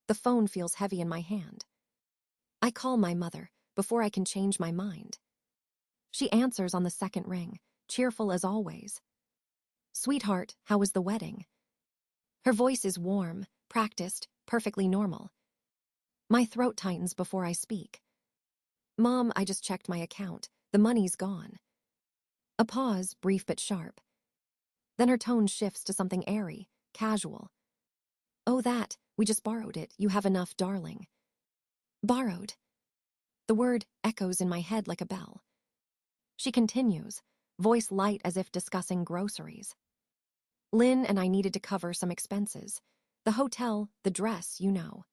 The phone feels heavy in my hand. I call my mother before I can change my mind. She answers on the second ring, cheerful as always. "Sweetheart, how was the wedding?" Her voice is warm, practiced, perfectly normal. My throat tightens before I speak. "Mom, I just checked my account. The money's gone." A pause, brief but sharp. Then her tone shifts to something airy, casual. "Oh, we just borrowed it. You have enough, darling." Borrowed. The word echoes in my head like a bell. She continues, voice light as if discussing groceries. "Lynn and I needed to cover some expenses. The hotel, the dress, you know."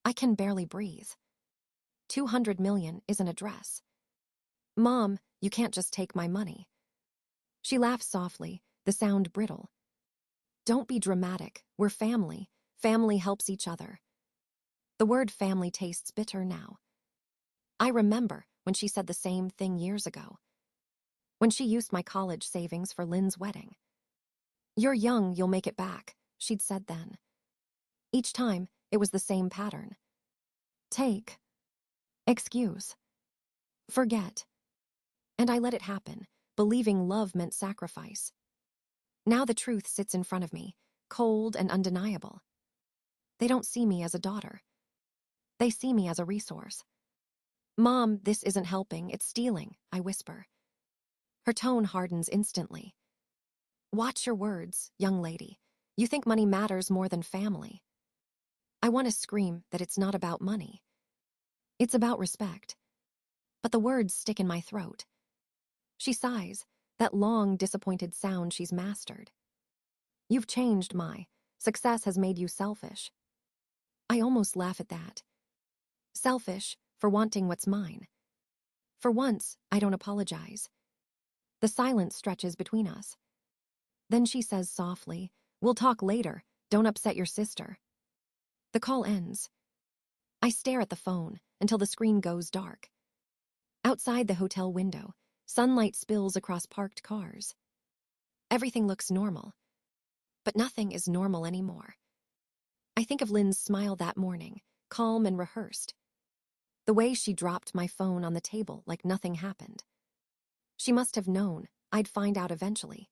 I can barely breathe. 200 million isn't a dress. "Mom, you can't just take my money." She laughs softly, the sound brittle. "Don't be dramatic. We're family. Family helps each other." The word family tastes bitter now. I remember when she said the same thing years ago. When she used my college savings for Lynn's wedding. "You're young, you'll make it back," she'd said then. Each time, it was the same pattern. Take. Excuse. Forget. And I let it happen, believing love meant sacrifice. Now the truth sits in front of me, cold and undeniable. They don't see me as a daughter. They see me as a resource. "Mom, this isn't helping, it's stealing," I whisper. Her tone hardens instantly. "Watch your words, young lady. You think money matters more than family." I want to scream that it's not about money. It's about respect. But the words stick in my throat. She sighs, that long, disappointed sound she's mastered. "You've changed, Mai. Success has made you selfish." I almost laugh at that. Selfish for wanting what's mine. For once, I don't apologize. The silence stretches between us. Then she says softly, "We'll talk later. Don't upset your sister." The call ends. I stare at the phone until the screen goes dark. Outside the hotel window, sunlight spills across parked cars. Everything looks normal. But nothing is normal anymore. I think of Lynn's smile that morning, calm and rehearsed. The way she dropped my phone on the table like nothing happened. She must have known I'd find out eventually.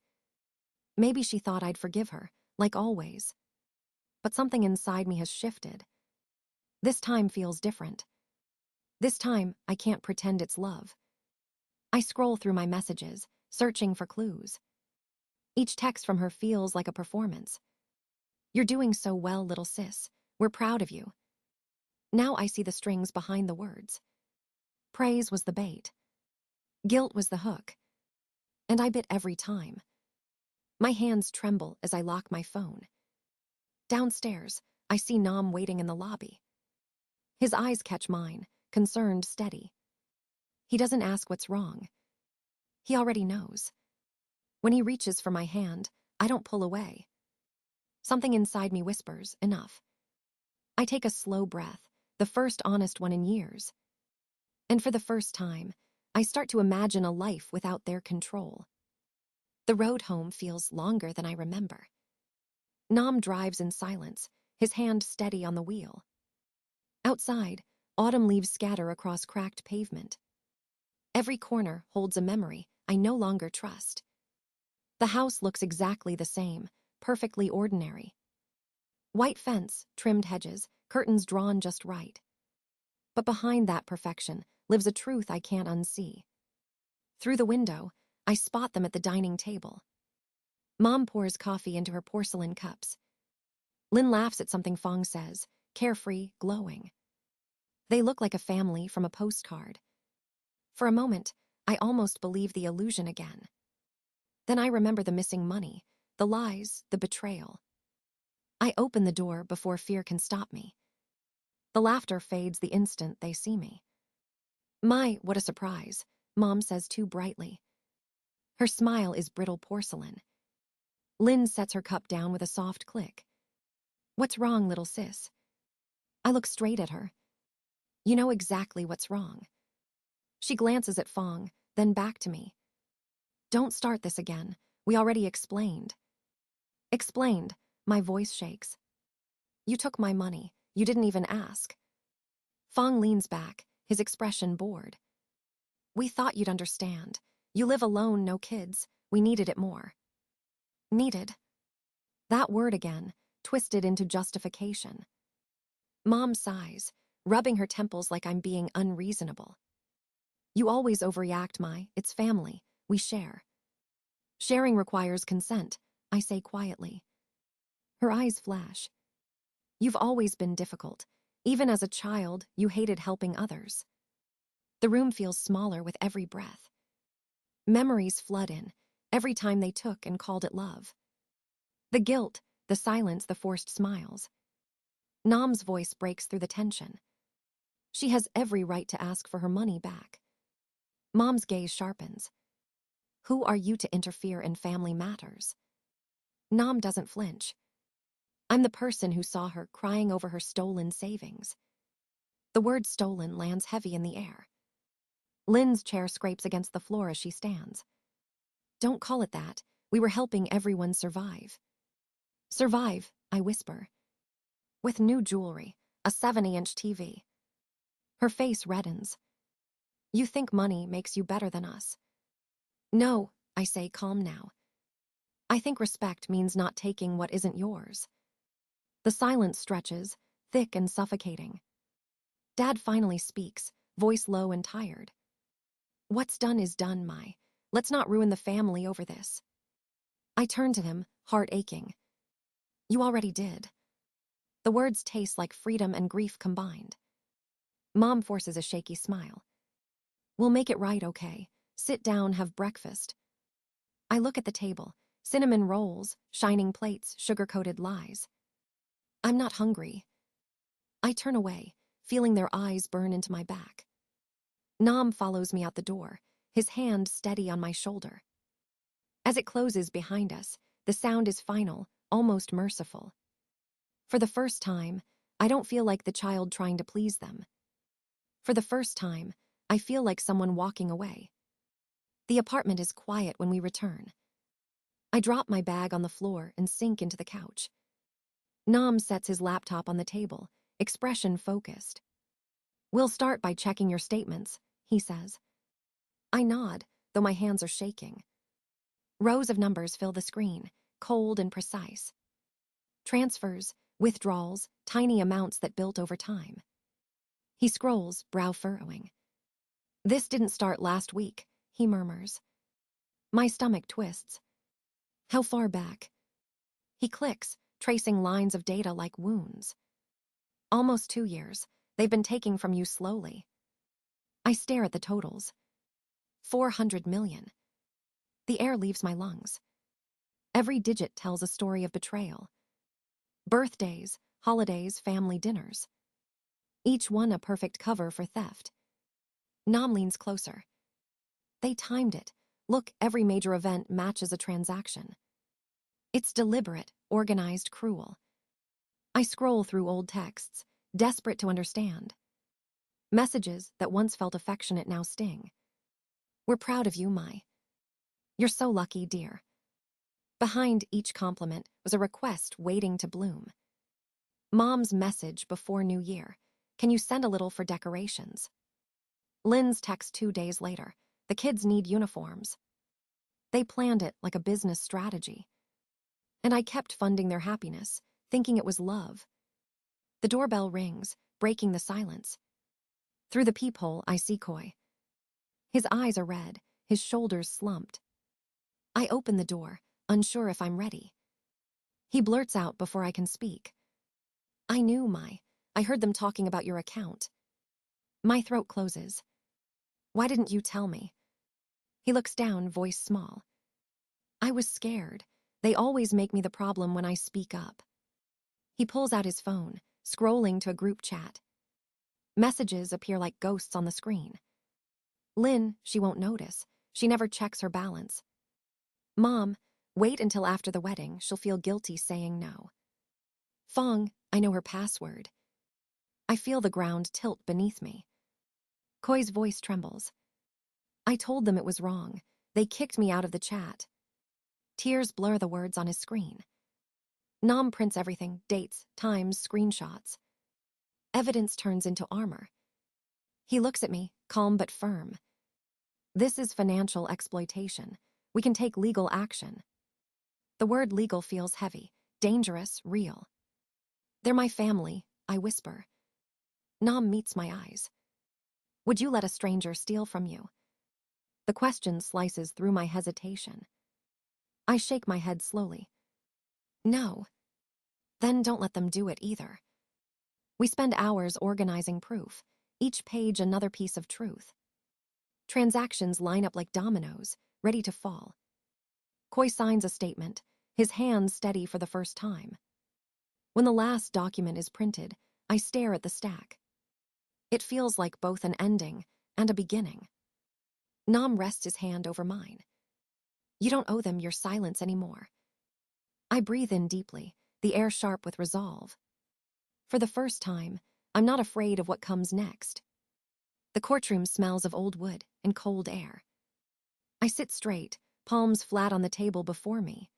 Maybe she thought I'd forgive her, like always. But something inside me has shifted. This time feels different. This time, I can't pretend it's love. I scroll through my messages, searching for clues. Each text from her feels like a performance. "You're doing so well, little sis. We're proud of you." Now I see the strings behind the words. Praise was the bait. Guilt was the hook. And I bit every time. My hands tremble as I lock my phone. Downstairs, I see Nam waiting in the lobby. His eyes catch mine, concerned, steady. He doesn't ask what's wrong. He already knows. When he reaches for my hand, I don't pull away. Something inside me whispers, "Enough." I take a slow breath, the first honest one in years. And for the first time, I start to imagine a life without their control. The road home feels longer than I remember. Nam drives in silence, his hand steady on the wheel. Outside, autumn leaves scatter across cracked pavement. Every corner holds a memory I no longer trust. The house looks exactly the same, perfectly ordinary. White fence, trimmed hedges, curtains drawn just right. But behind that perfection lives a truth I can't unsee. Through the window, I spot them at the dining table. Mom pours coffee into her porcelain cups. Lynn laughs at something Fong says, carefree, glowing. They look like a family from a postcard. For a moment, I almost believe the illusion again. Then I remember the missing money, the lies, the betrayal. I open the door before fear can stop me. The laughter fades the instant they see me. "My, what a surprise," Mom says too brightly. Her smile is brittle porcelain. Lynn sets her cup down with a soft click. "What's wrong, little sis?" I look straight at her. "You know exactly what's wrong." She glances at Fong, then back to me. "Don't start this again. We already explained." Explained, my voice shakes. "You took my money. You didn't even ask. Fong leans back, his expression bored. We thought you'd understand. You live alone, no kids. We needed it more. Needed? That word again, twisted into justification. Mom sighs, rubbing her temples like I'm being unreasonable. You always overreact, Mai. It's family. We share. Sharing requires consent, I say quietly. Her eyes flash. You've always been difficult. Even as a child, you hated helping others. The room feels smaller with every breath. Memories flood in, every time they took and called it love. The guilt, the silence, the forced smiles. Nam's voice breaks through the tension. She has every right to ask for her money back. Mom's gaze sharpens. Who are you to interfere in family matters? Nam doesn't flinch. I'm the person who saw her crying over her stolen savings. The word stolen lands heavy in the air. Lynn's chair scrapes against the floor as she stands. Don't call it that. We were helping everyone survive. Survive, I whisper. With new jewelry, a 70-inch TV. Her face reddens. You think money makes you better than us. No, I say, calm now. I think respect means not taking what isn't yours. The silence stretches, thick and suffocating. Dad finally speaks, voice low and tired. What's done is done, Mai. Let's not ruin the family over this. I turn to him, heart aching. You already did. The words taste like freedom and grief combined. Mom forces a shaky smile. We'll make it right, okay? Sit down, have breakfast. I look at the table, cinnamon rolls, shining plates, sugar-coated lies. I'm not hungry. I turn away, feeling their eyes burn into my back. Nam follows me out the door, his hand steady on my shoulder. As it closes behind us, the sound is final, almost merciful. For the first time, I don't feel like the child trying to please them. For the first time, I feel like someone walking away. The apartment is quiet when we return. I drop my bag on the floor and sink into the couch. Nam sets his laptop on the table, expression focused. We'll start by checking your statements, he says. I nod, though my hands are shaking. Rows of numbers fill the screen, cold and precise. Transfers, withdrawals, tiny amounts that built over time. He scrolls, brow furrowing. This didn't start last week, he murmurs. My stomach twists. How far back? He clicks, tracing lines of data like wounds. Almost 2 years. They've been taking from you slowly. I stare at the totals. 400 million. The air leaves my lungs. Every digit tells a story of betrayal. Birthdays, holidays, family dinners. Each one a perfect cover for theft. Nam leans closer. They timed it. Look, every major event matches a transaction. It's deliberate, organized, cruel. I scroll through old texts, desperate to understand. Messages that once felt affectionate now sting. We're proud of you, Mai. You're so lucky, dear. Behind each compliment was a request waiting to bloom. Mom's message before New Year. Can you send a little for decorations? Lynn's text 2 days later. The kids need uniforms. They planned it like a business strategy. And I kept funding their happiness, thinking it was love. The doorbell rings, breaking the silence. Through the peephole, I see Koi. His eyes are red, his shoulders slumped. I open the door, unsure if I'm ready. He blurts out before I can speak. I knew, Mai. I heard them talking about your account. My throat closes. Why didn't you tell me? He looks down, voice small. I was scared. They always make me the problem when I speak up. He pulls out his phone, scrolling to a group chat. Messages appear like ghosts on the screen. Lynn, she won't notice. She never checks her balance. Mom, wait until after the wedding. She'll feel guilty saying no. Fong, I know her password. I feel the ground tilt beneath me. Koi's voice trembles. I told them it was wrong. They kicked me out of the chat. Tears blur the words on his screen. Nam prints everything, dates, times, screenshots. Evidence turns into armor. He looks at me, calm but firm. This is financial exploitation. We can take legal action. The word legal feels heavy, dangerous, real. They're my family, I whisper. Nam meets my eyes. Would you let a stranger steal from you? The question slices through my hesitation. I shake my head slowly. No. Then don't let them do it either. We spend hours organizing proof, each page another piece of truth. Transactions line up like dominoes, ready to fall. Coy signs a statement, his hands steady for the first time. When the last document is printed, I stare at the stack. It feels like both an ending and a beginning. Nam rests his hand over mine. You don't owe them your silence anymore. I breathe in deeply, the air sharp with resolve. For the first time, I'm not afraid of what comes next. The courtroom smells of old wood and cold air. I sit straight, palms flat on the table before me.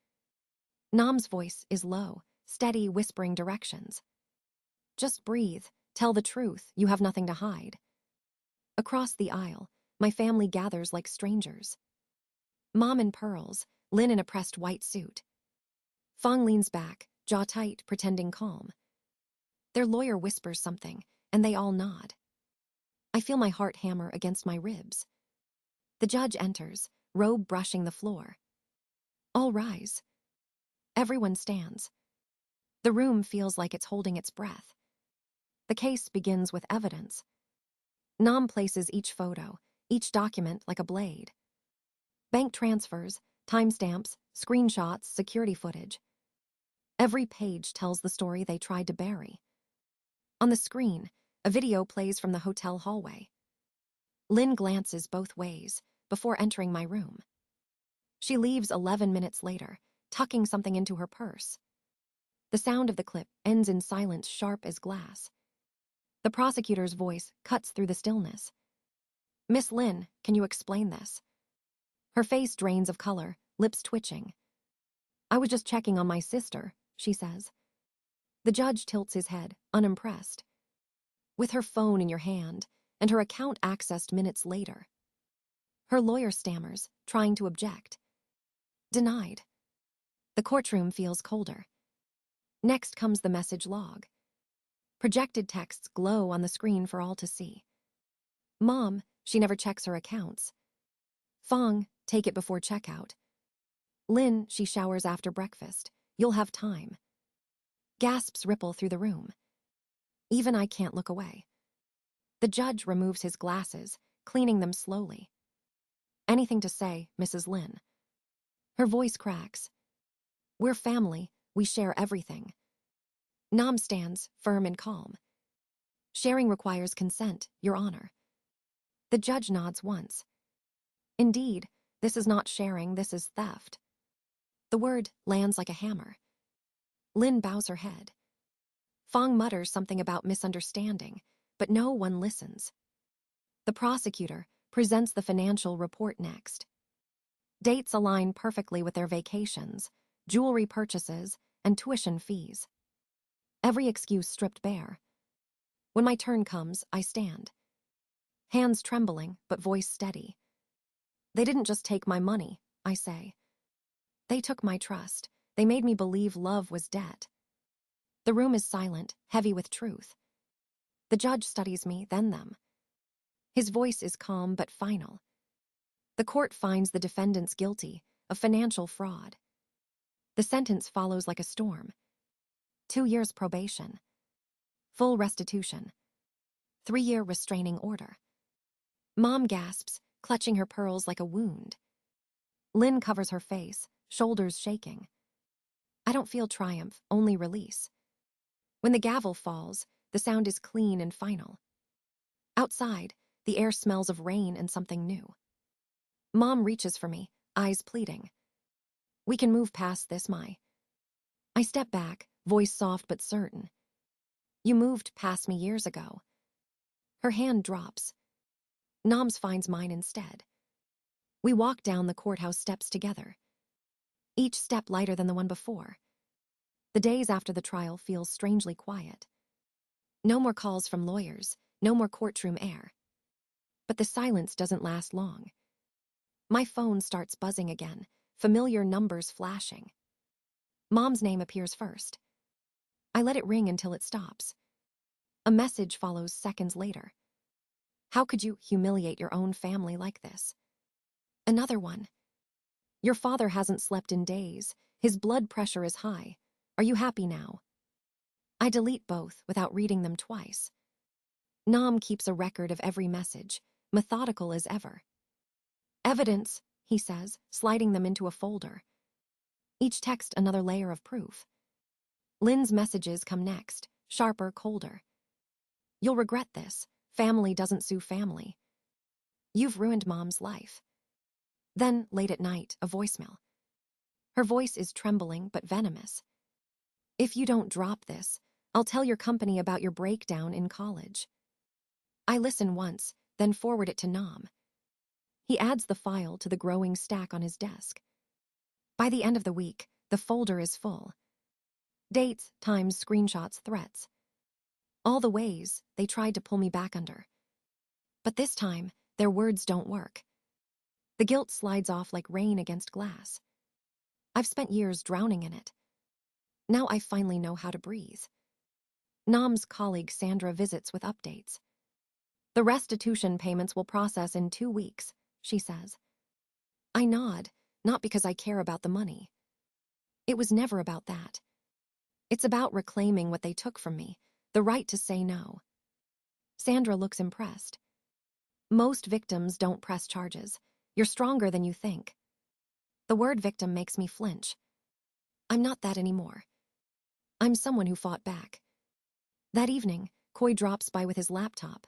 Nam's voice is low, steady, whispering directions. Just breathe, tell the truth, you have nothing to hide. Across the aisle, my family gathers like strangers. Mom in pearls, Lynn in a pressed white suit. Fong leans back, jaw tight, pretending calm. Their lawyer whispers something, and they all nod. I feel my heart hammer against my ribs. The judge enters, robe brushing the floor. All rise. Everyone stands. The room feels like it's holding its breath. The case begins with evidence. Nam places each photo, each document like a blade. Bank transfers, timestamps, screenshots, security footage. Every page tells the story they tried to bury. On the screen, a video plays from the hotel hallway. Lynn glances both ways before entering my room. She leaves 11 minutes later, tucking something into her purse. The sound of the clip ends in silence sharp as glass. The prosecutor's voice cuts through the stillness. Miss Lynn, can you explain this? Her face drains of color, lips twitching. I was just checking on my sister, she says. The judge tilts his head, unimpressed. With her phone in your hand, and her account accessed minutes later. Her lawyer stammers, trying to object. Denied. The courtroom feels colder. Next comes the message log. Projected texts glow on the screen for all to see. Mom, she never checks her accounts. Fong, take it before checkout. Lynn, she showers after breakfast. You'll have time. Gasps ripple through the room. Even I can't look away. The judge removes his glasses, cleaning them slowly. Anything to say, Mrs. Lynn? Her voice cracks. We're family, we share everything. Nam stands, firm and calm. Sharing requires consent, Your Honor. The judge nods once. Indeed, this is not sharing, this is theft. The word lands like a hammer. Lynn bows her head. Fong mutters something about misunderstanding, but no one listens. The prosecutor presents the financial report next. Dates align perfectly with their vacations, jewelry purchases, and tuition fees. Every excuse stripped bare. When my turn comes, I stand. Hands trembling, but voice steady. They didn't just take my money, I say. They took my trust. They made me believe love was debt. The room is silent, heavy with truth. The judge studies me, then them. His voice is calm but final. The court finds the defendants guilty of financial fraud. The sentence follows like a storm. 2 years probation. Full restitution. 3-year restraining order. Mom gasps, clutching her pearls like a wound. Lynn covers her face, shoulders shaking. I don't feel triumph, only release. When the gavel falls, the sound is clean and final. Outside, the air smells of rain and something new. Mom reaches for me, eyes pleading. We can move past this, Mai. I step back, voice soft but certain. You moved past me years ago. Her hand drops. Nam's finds mine instead. We walk down the courthouse steps together. Each step lighter than the one before. The days after the trial feel strangely quiet. No more calls from lawyers, no more courtroom air. But the silence doesn't last long. My phone starts buzzing again, familiar numbers flashing. Mom's name appears first. I let it ring until it stops. A message follows seconds later. How could you humiliate your own family like this? Another one. Your father hasn't slept in days. His blood pressure is high. Are you happy now? I delete both without reading them twice. Nam keeps a record of every message, methodical as ever. Evidence, he says, sliding them into a folder. Each text another layer of proof. Lynn's messages come next, sharper, colder. You'll regret this. Family doesn't sue family. You've ruined Mom's life. Then, late at night, a voicemail. Her voice is trembling but venomous. If you don't drop this, I'll tell your company about your breakdown in college. I listen once, then forward it to Nam. He adds the file to the growing stack on his desk. By the end of the week, the folder is full. Dates, times, screenshots, threats. All the ways they tried to pull me back under. But this time, their words don't work. The guilt slides off like rain against glass. I've spent years drowning in it. Now I finally know how to breathe. Nam's colleague Sandra visits with updates. The restitution payments will process in 2 weeks, she says. I nod, not because I care about the money. It was never about that. It's about reclaiming what they took from me, the right to say no. Sandra looks impressed. Most victims don't press charges. You're stronger than you think. The word victim makes me flinch. I'm not that anymore. I'm someone who fought back. That evening, Coy drops by with his laptop.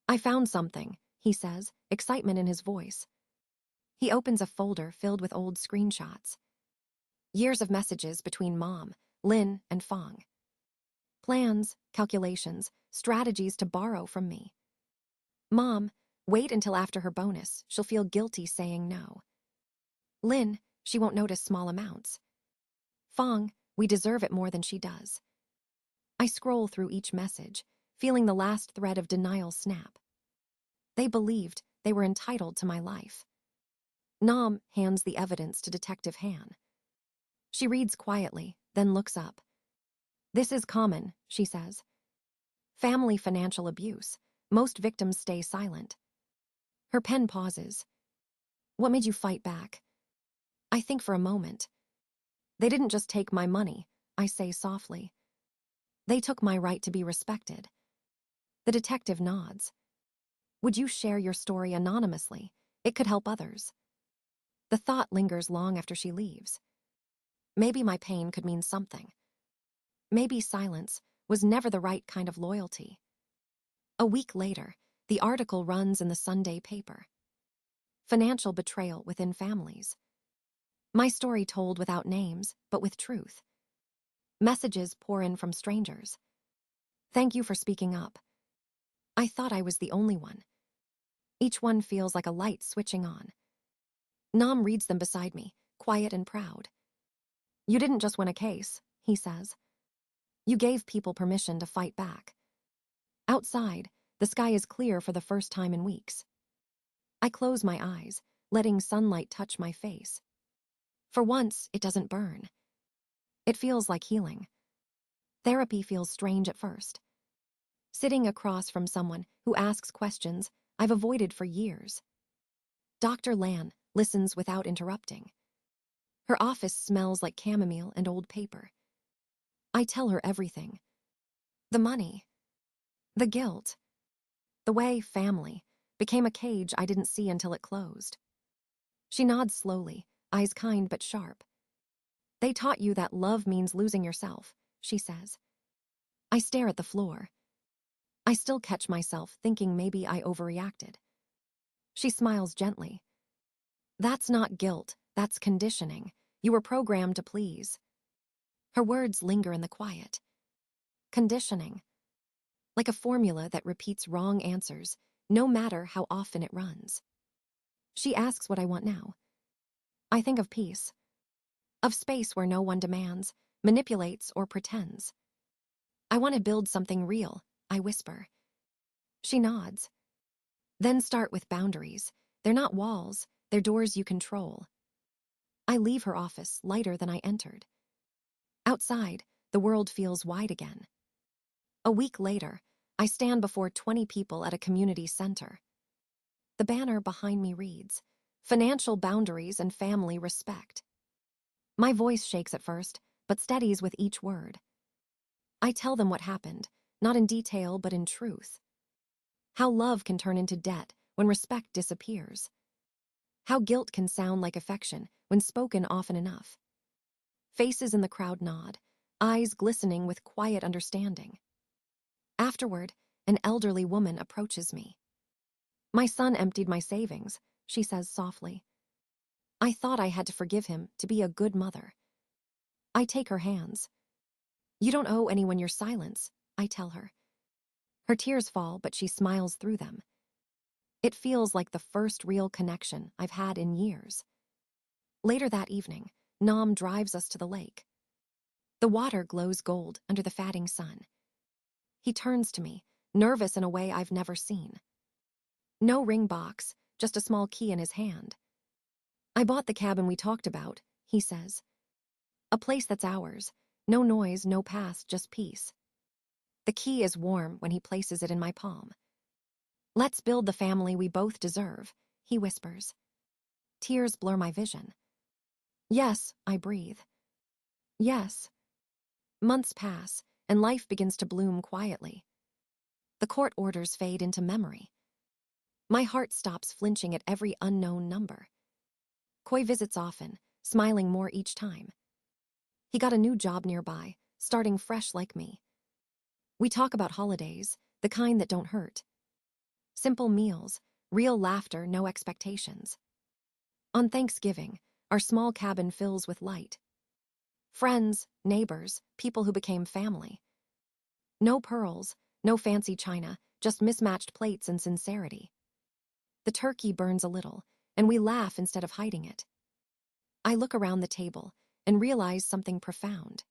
I found something, he says, excitement in his voice. He opens a folder filled with old screenshots. Years of messages between Mom, Lynn, and Fong. Plans, calculations, strategies to borrow from me. Mom, wait until after her bonus. She'll feel guilty saying no. Lynn, she won't notice small amounts. Fong, we deserve it more than she does. I scroll through each message, feeling the last thread of denial snap. They believed they were entitled to my life. Nam hands the evidence to Detective Han. She reads quietly, then looks up. This is common, she says. Family financial abuse. Most victims stay silent. Her pen pauses. What made you fight back? I think for a moment. They didn't just take my money, I say softly. They took my right to be respected. The detective nods. Would you share your story anonymously? It could help others. The thought lingers long after she leaves. Maybe my pain could mean something. Maybe silence was never the right kind of loyalty. A week later, the article runs in the Sunday paper. Financial betrayal within families. My story told without names, but with truth. Messages pour in from strangers. Thank you for speaking up. I thought I was the only one. Each one feels like a light switching on. Nam reads them beside me, quiet and proud. You didn't just win a case, he says. You gave people permission to fight back. Outside, the sky is clear for the first time in weeks. I close my eyes, letting sunlight touch my face. For once, it doesn't burn. It feels like healing. Therapy feels strange at first. Sitting across from someone who asks questions I've avoided for years. Dr. Lan listens without interrupting. Her office smells like chamomile and old paper. I tell her everything. The money. The guilt. The way family became a cage I didn't see until it closed. She nods slowly, eyes kind but sharp. They taught you that love means losing yourself, she says. I stare at the floor. I still catch myself thinking maybe I overreacted. She smiles gently. That's not guilt, that's conditioning. You were programmed to please. Her words linger in the quiet. Conditioning. Like a formula that repeats wrong answers, no matter how often it runs. She asks what I want now. I think of peace. Of space where no one demands, manipulates, or pretends. I want to build something real, I whisper. She nods. Then start with boundaries. They're not walls, they're doors you control. I leave her office lighter than I entered. Outside, the world feels wide again. A week later, I stand before 20 people at a community center. The banner behind me reads, "Financial boundaries and family respect." My voice shakes at first, but steadies with each word. I tell them what happened, not in detail but in truth. How love can turn into debt when respect disappears. How guilt can sound like affection when spoken often enough. Faces in the crowd nod, eyes glistening with quiet understanding. Afterward, an elderly woman approaches me. "My son emptied my savings," she says softly. "I thought I had to forgive him to be a good mother." I take her hands. "You don't owe anyone your silence," I tell her. Her tears fall, but she smiles through them. It feels like the first real connection I've had in years. Later that evening, Nam drives us to the lake. The water glows gold under the fatting sun. He turns to me, nervous in a way I've never seen. No ring box, just a small key in his hand. "I bought the cabin we talked about," he says. "A place that's ours. No noise, no past, just peace." The key is warm when he places it in my palm. "Let's build the family we both deserve," he whispers. Tears blur my vision. "Yes," I breathe. "Yes." Months pass, and life begins to bloom quietly. The court orders fade into memory. My heart stops flinching at every unknown number. Koi visits often, smiling more each time. He got a new job nearby, starting fresh like me. We talk about holidays, the kind that don't hurt. Simple meals, real laughter, no expectations. On Thanksgiving, our small cabin fills with light. Friends, neighbors, people who became family. No pearls, no fancy china, just mismatched plates and sincerity. The turkey burns a little, and we laugh instead of hiding it. I look around the table and realize something profound.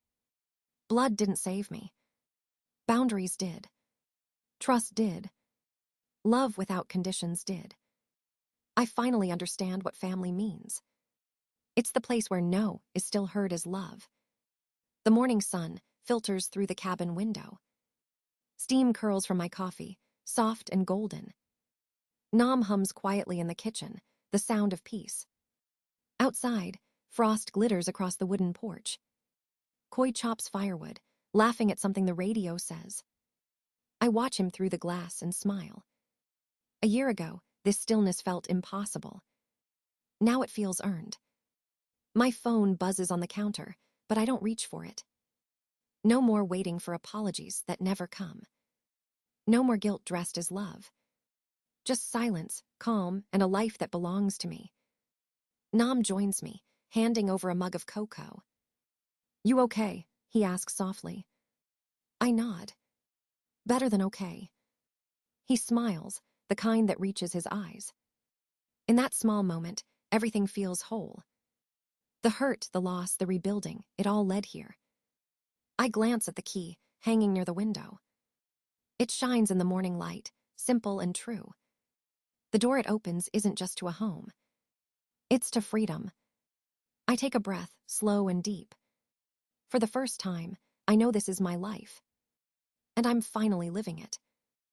Blood didn't save me. Boundaries did. Trust did. Love without conditions did. I finally understand what family means. It's the place where no is still heard as love. The morning sun filters through the cabin window. Steam curls from my coffee, soft and golden. Nam hums quietly in the kitchen, the sound of peace. Outside, frost glitters across the wooden porch. Koi chops firewood, laughing at something the radio says. I watch him through the glass and smile. A year ago, this stillness felt impossible. Now it feels earned. My phone buzzes on the counter, but I don't reach for it. No more waiting for apologies that never come. No more guilt dressed as love. Just silence, calm, and a life that belongs to me. Nam joins me, handing over a mug of cocoa. "You okay?" he asks softly. I nod. "Better than okay." He smiles, the kind that reaches his eyes. In that small moment, everything feels whole. The hurt, the loss, the rebuilding, it all led here. I glance at the key, hanging near the window. It shines in the morning light, simple and true. The door it opens isn't just to a home. It's to freedom. I take a breath, slow and deep. For the first time, I know this is my life. And I'm finally living it.